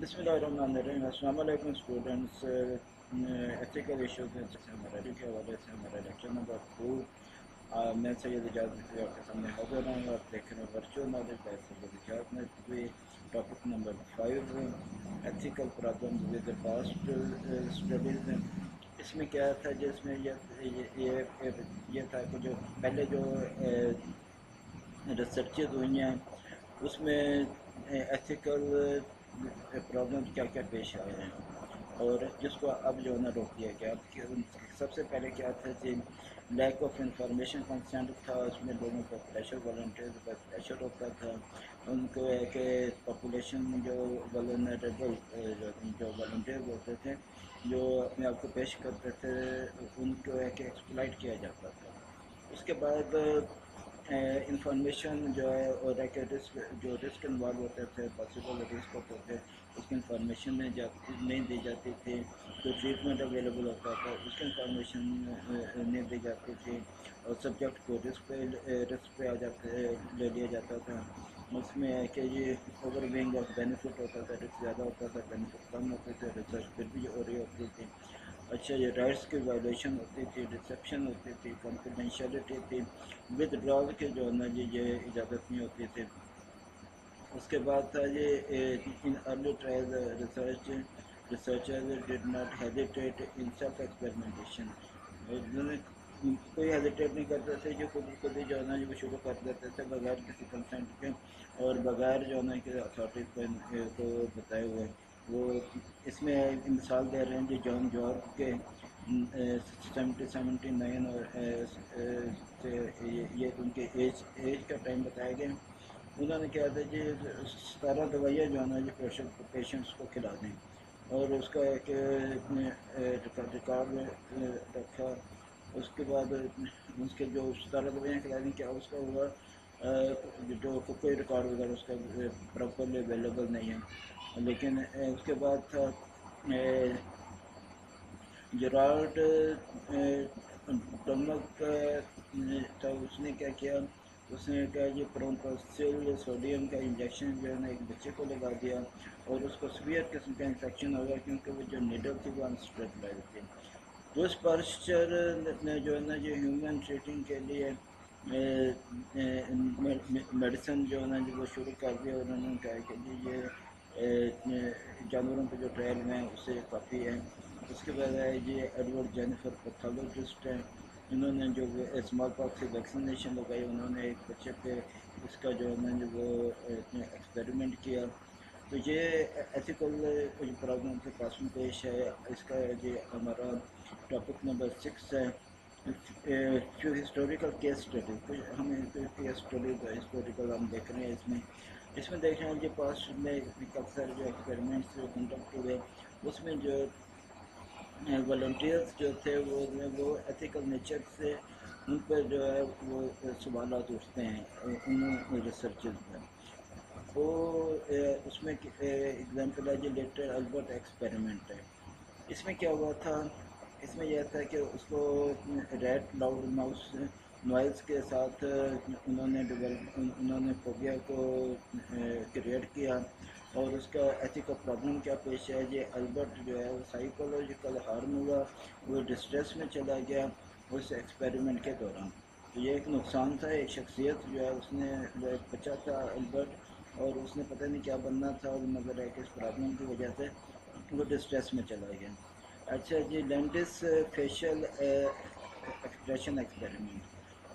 बिस्मिल्लाहिर्रहमानिर्रहीम। अस्सलाम वालेकुम स्टूडेंट्स। एथिकल इश्यूज से हमारा के हवाले से हमारा लेक्चर नंबर 2 मैं सैयद इजाज़ नकवी आपके सामने हाजिर हूँ। आप देख रहे हैं virtual knowledge by Syed Ejaz Naqvi. Topic number 5, ethical problem with the past studies. इसमें क्या था जिसमें ये था कि जो पहले जो रिसर्चेज हुई हैं उसमें एथिकल प्रॉब्लम्स क्या क्या पेश आए हैं और जिसको अब जो है ना रोक दिया गया। अब सबसे पहले क्या था कि लैक ऑफ इंफॉर्मेशन कंसेंट था। उसमें लोगों का प्रेशर, वॉलंटियर्स का प्रेशर होता था। उनको है कि पॉपुलेशन जो वल्नरेबल जो वॉलंटियर्स होते थे जो अपने आप को पेश करते थे उनको है कि एक्सप्लॉइट किया जाता था। उसके बाद इंफॉर्मेशन जो है और एक रिस्क, जो रिस्क इन्वॉल्व होते थे, पॉसिबल रिस्क होते थे, उसकी इंफॉर्मेशन नहीं दी जाती थी। जो ट्रीटमेंट अवेलेबल होता था उसकी इंफॉर्मेशन नहीं दी जाती थी और सब्जेक्ट को रिस्क पे आ जाते ले लिया जाता था। उसमें है कि ये ओवर विंग ऑफ बेनिफिट होता था, रिस्क ज़्यादा होता था, बेनिफिट कम होते थे, रिसर्च फिर भी हो रही होती थी। अच्छा, ये राइट्स की वायलेशन होती थी, डिसेप्शन होती थी, कॉन्फिडेंशियलिटी थी, विदड्रॉल के जो है ना ये इजाज़त नहीं होती थी। उसके बाद था ये in early trial researchers did not hesitate in self experimentation. उन्होंने कोई हेजिटेट नहीं करते थे, जो खुद ही जो है ना वो शुरू कर देते थे बगैर किसी कंसेंट के और बगैर जो है ना कि अथॉरिटीज़ को बताए हुए। वो इसमें मिसाल दे रहे हैं जी जॉन जॉर्ज के 1779 और से ये उनके एज का टाइम बताया गया। उन्होंने क्या था जी 17 दवाइयाँ जो है ना जी पेशेंट्स को खिला दें और उसका एक रिकॉर्ड रखा। उसके बाद उसके जो 17 दवाइयाँ खिला दी, क्या उसका हुआ जो कोई रिकॉर्ड वगैरह उसका प्रॉपरली अवेलेबल नहीं है। लेकिन उसके बाद था जराल्ड डमक था। उसने क्या किया, उसने क्या ये प्रोम्पासिल सोडियम का इंजेक्शन जो है ना एक बच्चे को लगा दिया और उसको सीवियर किस्म का इन्फेक्शन हो गया क्योंकि वो जो नीडल थी वो अनस्टेबलाइज थी। ब्रूस पर्स्चर ने जो है ना जो ह्यूमन ट्रीटिंग के लिए मेडिसिन जो है ना जो वो शुरू कर दिया और उन्होंने कहा कि जी ये जानवरों पे जो ट्रायल में है उससे काफ़ी है। उसके बाद है ये एडवर्ड जेनिफर पैथोलॉजिस्ट हैं। इन्होंने जो स्मॉल पॉक्स की वैक्सीनेशन लगाई, उन्होंने एक बच्चे पे इसका जो है ना जो वो एक्सपेरिमेंट किया। तो ये एथिकल प्रॉब्लम के पास में पेश है। इसका ये हमारा टॉपिक नंबर 6 है। Few historical case study. कुछ हमें केस स्टडी हिस्टोरिकल हम देख रहे हैं। इसमें इसमें देख रहे हैं जो पास्ट में काफ़ी सारे जो एक्सपेरिमेंट्स जो कंडक्ट हुए उसमें जो वॉल्टियर्स जो थे वो एथिकल नेचर से उन पर जो है वो सवालात उठते हैं उन रिसर्चेज में। वो उसमें एग्जाम्पल है जो लेटर अल्बर्ट एक्सपेरिमेंट है। इसमें क्या हुआ था, इसमें यह था कि उसको रेड लाउड माउस नॉइज़ के साथ उन्होंने फोबिया को क्रिएट किया और उसका एथिकल प्रॉब्लम क्या पेश है। ये अल्बर्ट जो है वो साइकोलॉजिकल हार्म हुआ, वो डिस्ट्रेस में चला गया उस एक्सपेरिमेंट के दौरान। तो ये एक नुकसान था। एक शख्सियत जो है उसने जो एक बच्चा था अल्बर्ट और उसने पता नहीं क्या बनना था और मगर एक इस प्रॉब्लम की वजह से वो डिस्ट्रेस में चला गया। अच्छा जी, लैंडिस फेशियल एक्सप्रेशन एक्सपेरिमेंट।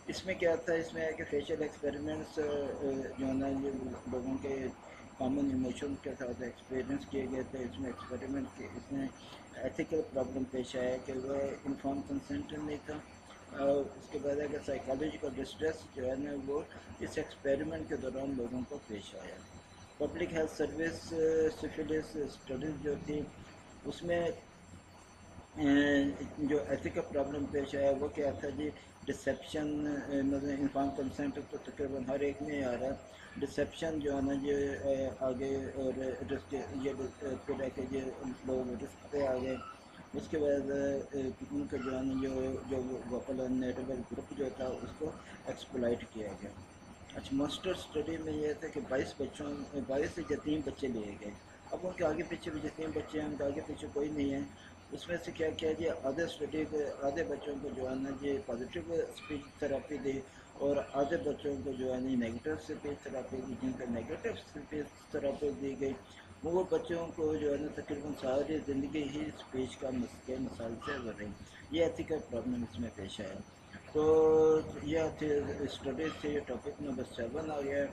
इसमें क्या था, इसमें है कि फेशियल एक्सपेरिमेंट्स जो है ना ये लोगों के कॉमन इमोशन के साथ एक्सपीरियंस किए गए थे। इसमें एक्सपेरिमेंट के इसमें एथिकल प्रॉब्लम पेश आया कि वह इन्फॉर्म कंसेंट नहीं था। उसके बाद है कि साइकोलॉजिकल डिस्ट्रेस जो है ना वो इस एक्सपेरिमेंट के दौरान लोगों को पेश आया। Public health service syphilis studies जो थी उसमें जो एथिकल प्रॉब्लम पेश आया वो क्या था जी डिसेप्शन। मतलब इन्फॉर्म कंसेंट तो तकरीबन हर एक में आ रहा है। डिसेप्शन जो है ना ये आगे और रिस्क ये फिर है कि ये लोग रिस्क पे आ गए। उसके बाद उनका जो है ना जो वल्नरेबल ग्रुप जो था उसको एक्सप्लॉइट किया गया। अच्छा, मास्टर स्टडी में ये था कि 22 यतीम बच्चे लिए गए। اب ان کے آگے پیچھے بھی جتنے بچے ہیں ان کے آگے پیچھے کوئی نہیں ہے. اس میں سے کیا کیا جی آدھے بچوں کو جو ہے نا جی پازیٹیو اسپیچ تھراپی دی اور آدھے بچوں کو جو ہے نا نیگیٹو اسپیچ تھراپی دی. جن کو نیگیٹو اسپیچ تھراپی دی گئی وہ بچوں کو جو ہے نا تقریباً ساری زندگی ہی اسپیچ کا مسائل سے ہو رہی. یہ ایتھیکل پرابلم اس میں پیش آیا. تو یہ تھے اسٹڈیز تھے. یہ ٹاپک نمبر 7 آ گیا.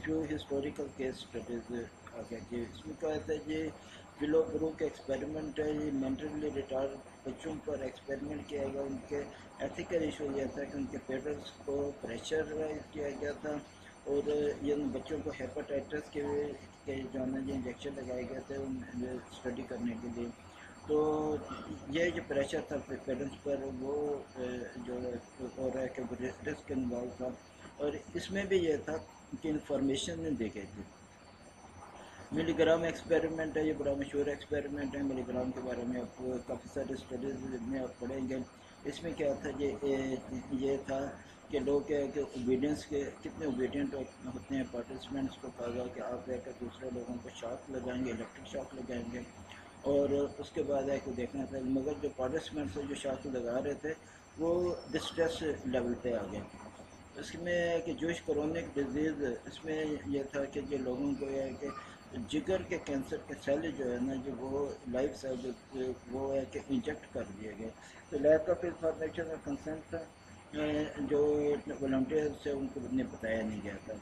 فیو ہسٹوریکل کیس اسٹڈیز آ گیا جی. اس میں کیا ہوتا ہے جی فلو برو کا ایکسپیریمنٹ ہے. یہ مینٹلی ریٹارڈ بچوں پر ایکسپیریمنٹ کیا گیا. ان کے ایتھیکل ایشو یہ تھا کہ ان کے پیرنٹس کو پریشرائز کیا گیا تھا اور ان بچوں کو ہیپاٹائٹس کے جو ہے نا جو انجیکشن لگائے گئے تھے اسٹڈی کرنے کے لیے. تو یہ جو پریشر تھا پیرنٹس پر وہ جو ہو رہا ہے کہ رسک انوالو تھا. اور اس میں بھی یہ تھا کہ انفارمیشن نہیں دی گئی تھی. ملی گرام ایکسپیریمنٹ ہے. یہ بڑا مشہور ایکسپیریمنٹ ہے. ملی گرام کے بارے میں آپ کافی سارے اسٹڈیز میں آپ پڑھیں گے. اس میں کیا تھا یہ تھا کہ لوگ کیا ہے کہ اوبیڈینس کے کتنے اوبیڈینٹ ہوتے ہیں. پارٹیسپینٹس کو کہا گیا کہ آپ کیا دوسرے لوگوں کو شاک لگائیں گے, الیکٹرک شاک لگائیں گے اور اس کے بعد ہے کہ دیکھنا تھا. مگر جو پارٹیسپینٹس جو شاک لگا رہے تھے وہ ڈسٹریس لیول پہ آ گئے. اس میں کہ جوش کرونک ڈیزیز اس میں یہ تھا کہ جو لوگوں کو یہ ہے کہ جگر کے کینسر کے سیل جو ہے نا جو وہ لائف سیل وہ ہے کہ انجیکٹ کر دیے گئے. تو لیک آف انفارمیشن اور کنسنٹ جو والنٹیئر سے ان کو نے بتایا نہیں گیا تھا.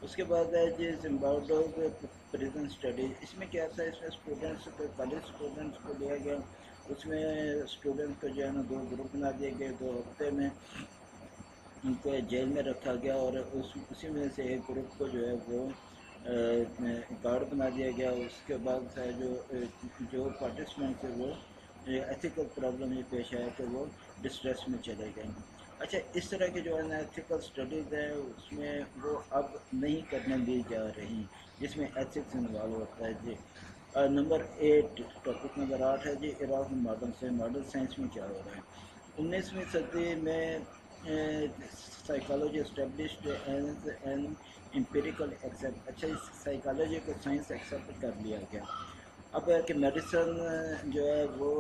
اس کے بعد ہے جی زمبابوے پریزن اسٹڈی. اس میں کیا تھا, اس میں اسٹوڈنٹس کو کالج اسٹوڈنٹس کو لیا گیا. اس میں اسٹوڈنٹ کو جو ہے نا 2 گروپ بنا دیے گئے. 2 ہفتے میں ان کو جیل میں رکھا گیا اور اسی میں سے ایک گروپ کو جو ہے وہ گارڈ بنا دیا گیا. اس کے بعد جو پارٹیسپینٹ تھے وہ ایتھیکل پرابلم یہ پیش آیا کہ وہ ڈسٹریس میں چلے گئے. اچھا اس طرح کے جو ہے نا ایتھیکل اسٹڈیز ہیں اس میں وہ اب نہیں کرنے دی جا رہی جس میں ایتھکس انوالو ہوتا ہے جی. نمبر 8 ٹاپک نمبر 8 ہے جی عراق ماڈرن سائنس میں کیا ہو رہا ہے. 19ویں صدی میں psychology established as an empirical accept. اچھا اس سائیکالوجی کو سائنس ایکسیپٹ کر لیا گیا. اب ہے کہ میڈیسن جو ہے وہ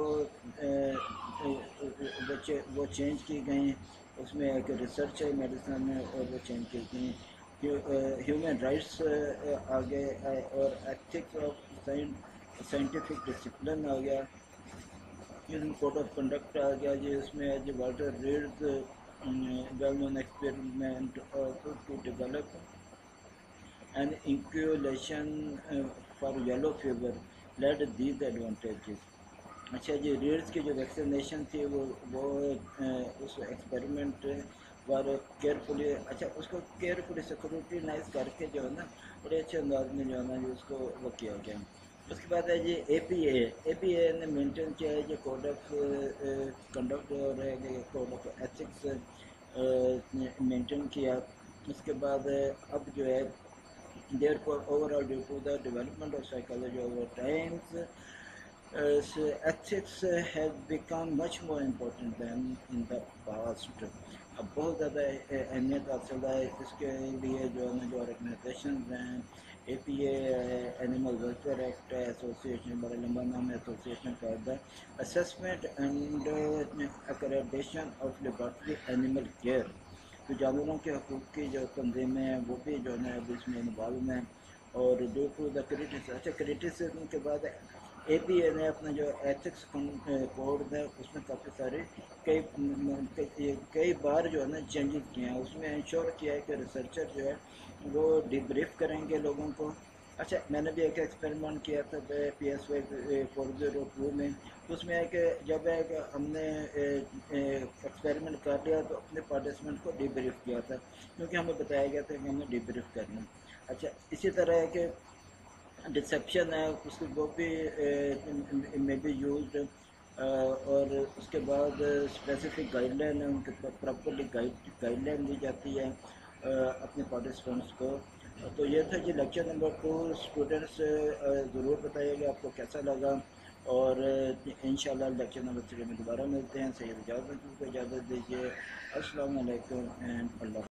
چینج کی گئی. اس میں ایک ریسرچ ہے میڈیسن میں اور وہ چینج کی گئی. ہیومن رائٹس آگے اور ایتھکس آف سائنٹیفک ڈسپلن آ گیا. کوڈ آف کنڈکٹ آ گیا جی. اس میں جی Walter Reed's well known experiment to develop an inoculation for yellow fever let these advantages. اچھا جی ریڈز کی جو ویکسینیشن تھی وہ اس ایکسپیریمنٹ پر کیئرفلی اچھا اس کو کیئرفلی سیکورٹینائز کر کے جو ہے نا بڑے اچھے انداز میں جو ہے نا اس کو وہ کیا گیا. اس کے بعد ہے جی اے پی اے نے مینٹین کیا ہے جو کوڈ آف کنڈکٹ اور کوڈ آف ایتھکس مینٹین کیا. اس کے بعد اب جو ہے therefore overall due to the development of psychology over times ethics have become much more important than in the past. اب بہت زیادہ اہمیت حاصل ہے اس کے لیے جو ہے نا جو آرگنائزیشنز ہیں. اے پی اے اینیمل ویلفیئر ایکٹ ہے. ایسوسیشن بڑا لمبا نام ہے ایسوسیشن کا ہے. Assessment and accreditation of laboratory animal care. جو جانوروں کے حقوق کی جو تنظیمیں ہیں وہ بھی جو ہے نا اب اس میں انوالو ہیں. اور ڈیو ٹو دا کریٹیسزم کے بعد اے پی اے نے اپنا جو ایتھکس کوڈ ہے اس میں کافی سارے کئی بار جو ہے نا چینجز کیے ہیں. اس میں انشور کیا ہے کہ ریسرچر جو ہے وہ ڈیبریف کریں گے لوگوں کو. اچھا میں نے بھی ایک ایکسپیریمنٹ کیا تھا پی ایس وائی 402 میں. تو اس میں ہے کہ جب ہے کہ ہم نے ایکسپیریمنٹ کر لیا تو اپنے پارٹیسپینٹ کو ڈیبریف کیا تھا کیونکہ ہمیں بتایا گیا تھا کہ ہمیں ڈیبریف کرنا. اچھا اسی طرح ہے کہ ڈسیپشن ہے اس کی وہ بھی میں بھی یوزڈ. اور اس کے بعد اسپیسیفک گائیڈ لائن ہے ان کے پراپرلی گائیڈ لائن دی جاتی ہے اپنے پارٹیسپینٹس کو. تو یہ تھا جی لیکچر نمبر 2. اسٹوڈنٹس ضرور بتائیے گا آپ کو کیسا لگا اور انشاءاللہ لیکچر نمبر 3 میں دوبارہ ملتے ہیں. سید اجازت کو اجازت دیجیے. السلام علیکم اینڈ اللہ